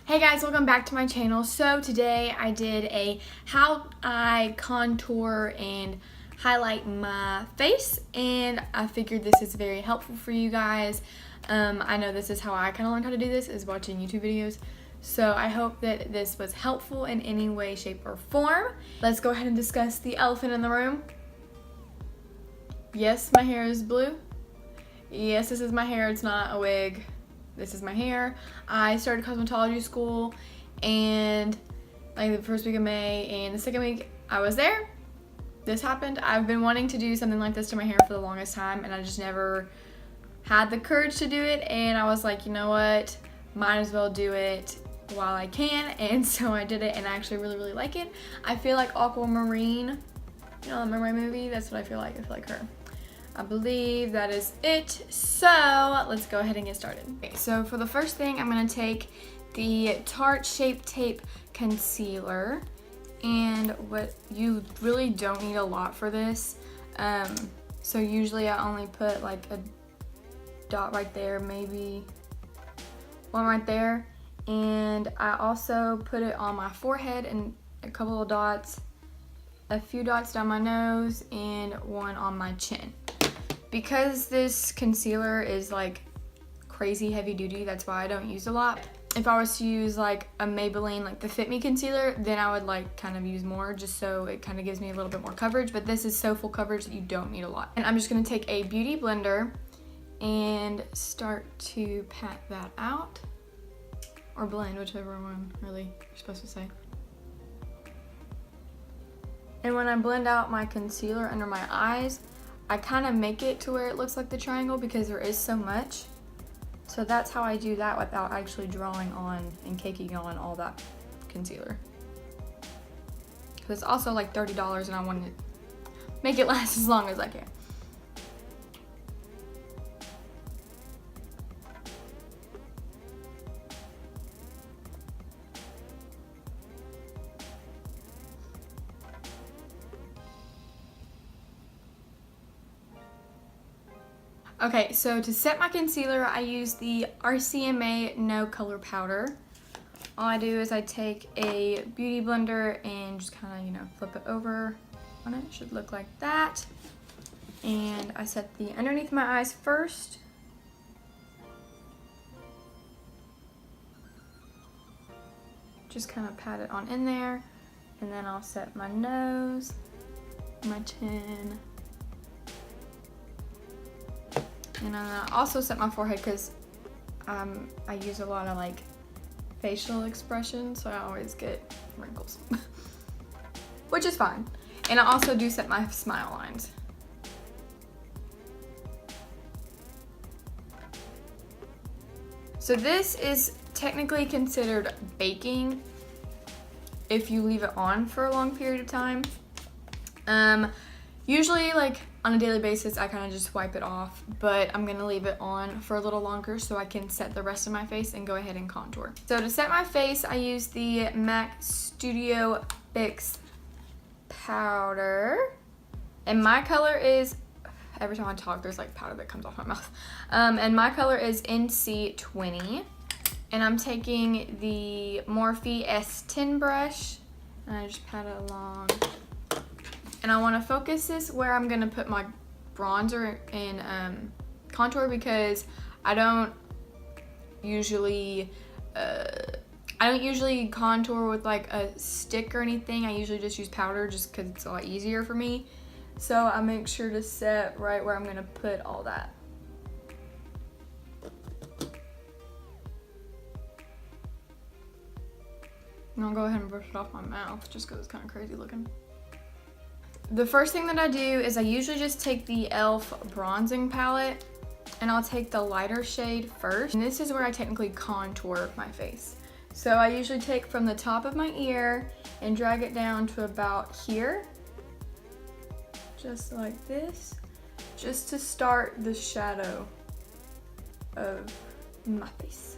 Hey guys, welcome back to my channel. So today I did a how I contour and highlight my face, and I figured this is very helpful for you guys. I know this is how I kind of learned how to do this, is watching YouTube videos. So I hope that this was helpful in any way, shape, or form. Let's go ahead and discuss the elephant in the room. Yes, my hair is blue. Yes, this is my hair. It's not a wig. This is my hair. I started cosmetology school, and like the first week of May, and the second week I was there, this happened. I've been wanting to do something like this to my hair for the longest time, and I just never had the courage to do it. And I was like, you know what, might as well do it while I can. And so I did it, and I actually really like it. I feel like Aquamarine, you know, remember my movie? That's what I feel like. I feel like her. I believe that is it. So let's go ahead and get started. Okay, so for the first thing, I'm gonna take the Tarte Shape Tape Concealer, and what you really don't need a lot for this. So usually I only put like a dot right there, maybe one right there, and I also put it on my forehead and a couple of dots, a few dots down my nose, and one on my chin. Because this concealer is like crazy heavy duty, that's why I don't use a lot. If I was to use like a Maybelline, like the Fit Me concealer, then I would like kind of use more, just so it kind of gives me a little bit more coverage. But this is so full coverage that you don't need a lot. And I'm just gonna take a beauty blender and start to pat that out, or blend, whichever one really you're supposed to say. And when I blend out my concealer under my eyes, I kind of make it to where it looks like the triangle because there is so much. So that's how I do that without actually drawing on and caking on all that concealer. Because it's also like $30 and I want to make it last as long as I can. Okay, so to set my concealer, I use the RCMA No Color Powder. All I do is I take a beauty blender and just kind of, you know, flip it over on it. It should look like that. And I set the underneath my eyes first. Just kind of pat it on in there. And then I'll set my nose, my chin. And I also set my forehead because I use a lot of like facial expressions, so I always get wrinkles, which is fine. And I also do set my smile lines. So this is technically considered baking if you leave it on for a long period of time. Usually, like on a daily basis, I kind of just wipe it off, but I'm gonna leave it on for a little longer so I can set the rest of my face and go ahead and contour. So to set my face, I use the MAC Studio Fix powder, and my color is, every time I talk, there's like powder that comes off my mouth. And my color is NC20, and I'm taking the Morphe S10 brush, and I just pat it along. And I want to focus this where I'm going to put my bronzer and contour, because I don't usually contour with like a stick or anything. I usually just use powder just because it's a lot easier for me. So I make sure to set right where I'm going to put all that. And I'll go ahead and brush it off my mouth just because it's kind of crazy looking. The first thing that I do is I usually just take the e.l.f. bronzing palette, and I'll take the lighter shade first. And this is where I technically contour my face. So I usually take from the top of my ear and drag it down to about here. Just like this. Just to start the shadow of my face.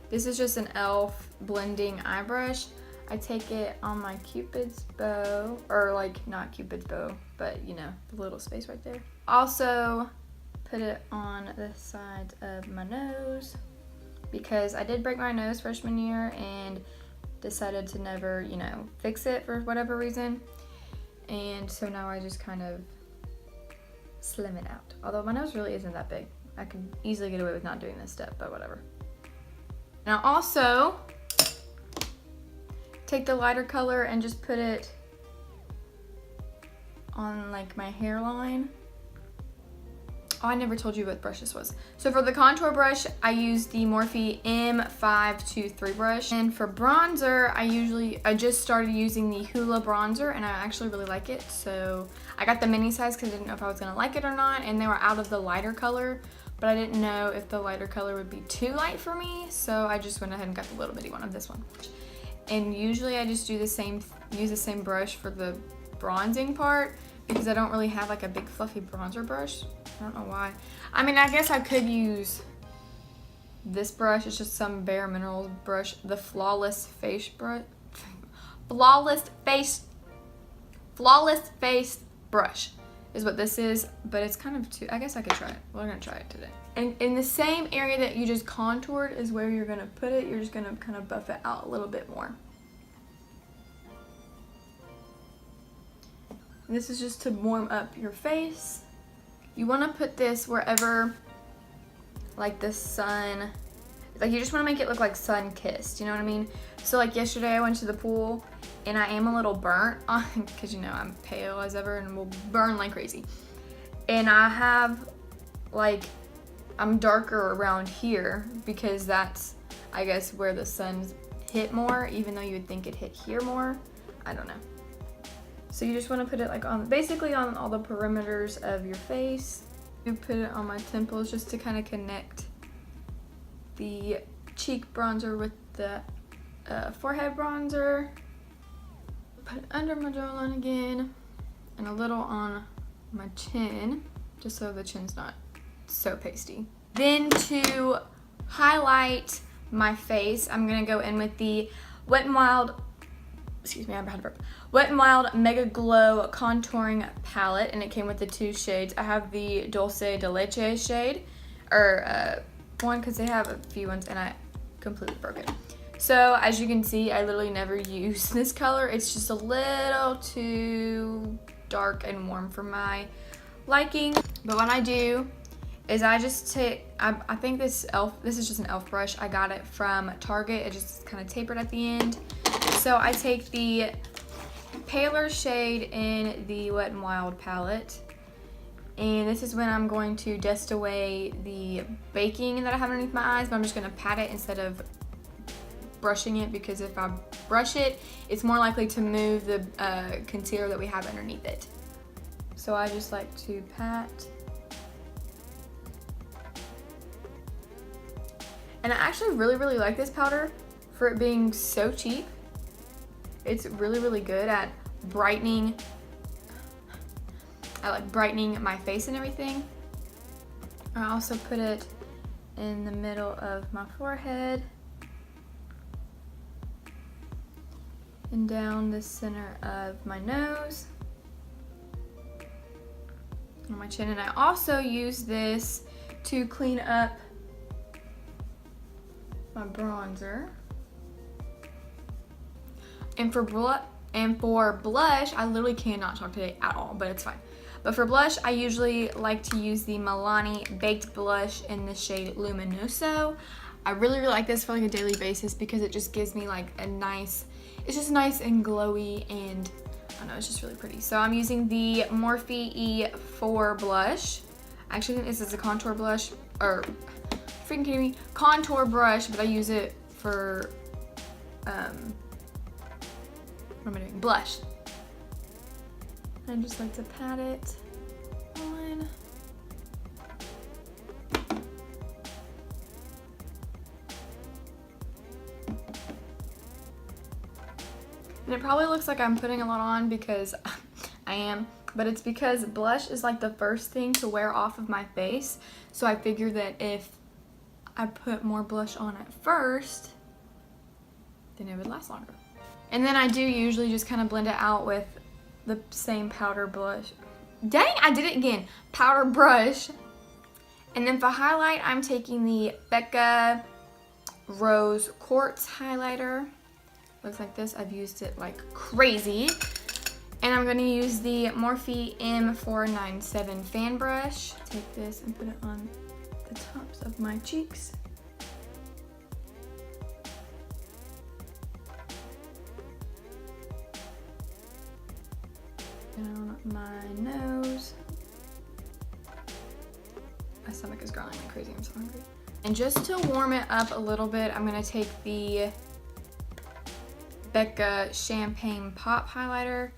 This is just an e.l.f. blending eye brush. I take it on my Cupid's bow, or like not Cupid's bow, but you know, the little space right there. Also put it on the sides of my nose, because I did break my nose freshman year and decided to never, you know, fix it for whatever reason. And so now I just kind of slim it out. Although my nose really isn't that big. I could easily get away with not doing this step, but whatever. Now also, take the lighter color and just put it on like my hairline. Oh, I never told you what brush this was. So for the contour brush, I use the Morphe M523 brush. And for bronzer, I just started using the Hoola bronzer, and I actually really like it. So I got the mini size because I didn't know if I was gonna like it or not, and they were out of the lighter color, but I didn't know if the lighter color would be too light for me, so I just went ahead and got the little bitty one of this one. And usually I just do use the same brush for the bronzing part, because I don't really have like a big fluffy bronzer brush. I don't know why. I mean, I guess I could use this brush. It's just some Bare Minerals brush, the Flawless Face brush. Flawless Face brush is what this is, but it's kind of too, I guess I could try it. We're gonna try it today. And in the same area that you just contoured is where you're gonna put it. You're just gonna kind of buff it out a little bit more. And this is just to warm up your face. You want to put this wherever, like the sun, like you just want to make it look like sun-kissed, you know what I mean? So like yesterday I went to the pool and I am a little burnt on, because you know I'm pale as ever and will burn like crazy. And I have like, I'm darker around here because that's, I guess, where the sun's hit more, even though you would think it hit here more. I don't know. So you just want to put it like on, basically on all the perimeters of your face. You put it on my temples just to kind of connect the cheek bronzer with the forehead bronzer. Put it under my jawline again, and a little on my chin, just so the chin's not so pasty. Then to highlight my face, I'm gonna go in with the Wet n Wild, excuse me, I'm about to burp. Wet n Wild Mega Glow Contouring Palette, and it came with the 2 shades. I have the Dulce de Leche shade, or one, because they have a few ones, and I completely broke it. So as you can see, I literally never use this color. It's just a little too dark and warm for my liking. But what I do is I just take, I think this is just an e.l.f. brush. I got it from Target. It just kind of tapered at the end. So I take the paler shade in the Wet n Wild palette, and this is when I'm going to dust away the baking that I have underneath my eyes, but I'm just going to pat it instead of brushing it, because if I brush it, it's more likely to move the concealer that we have underneath it. So I just like to pat. And I actually really like this powder for it being so cheap. It's really good at brightening. I like brightening my face and everything. I also put it in the middle of my forehead and down the center of my nose, on my chin. And I also use this to clean up my bronzer. And for blush, I literally cannot talk today at all, but it's fine. But for blush, I usually like to use the Milani Baked Blush in the shade Luminoso. I really like this for like a daily basis because it just gives me like a nice, it's just nice and glowy, and I don't know, it's just really pretty. So I'm using the Morphe E4 blush. I actually think this is a contour blush, or freaking kidding me, contour brush, but I use it for, what am I doing? Blush. I just like to pat it on. And it probably looks like I'm putting a lot on because I am, but it's because blush is like the first thing to wear off of my face. So I figure that if I put more blush on at first, then it would last longer. And then I do usually just kind of blend it out with the same powder blush. Dang, I did it again. Powder brush. And then for highlight, I'm taking the Becca Rose Quartz highlighter. Looks like this. I've used it like crazy. And I'm going to use the Morphe M497 fan brush. Take this and put it on the tops of my cheeks. Down my nose. My stomach is growling like crazy. I'm so hungry. And just to warm it up a little bit, I'm going to take the Becca Champagne Pop highlighter.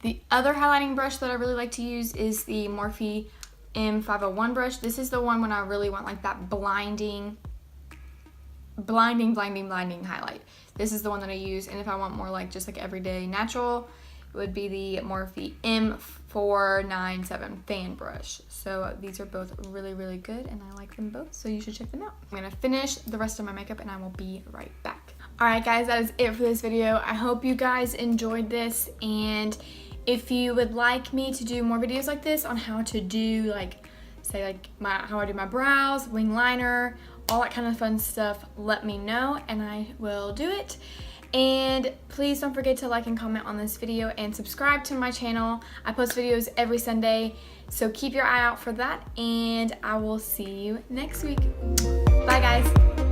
The other highlighting brush that I really like to use is the Morphe M501 brush. This is the one when I really want like that blinding highlight. This is the one that I use, and if I want more like just like everyday natural, it would be the Morphe M497 fan brush. So these are both really, really good, and I like them both, so you should check them out. I'm gonna finish the rest of my makeup, and I will be right back. All right, guys, that is it for this video. I hope you guys enjoyed this, and if you would like me to do more videos like this on how to do like, say like how I do my brows, wing liner, all that kind of fun stuff, let me know and I will do it. And please don't forget to like and comment on this video and subscribe to my channel. I post videos every Sunday, so keep your eye out for that, and I will see you next week. Bye, guys.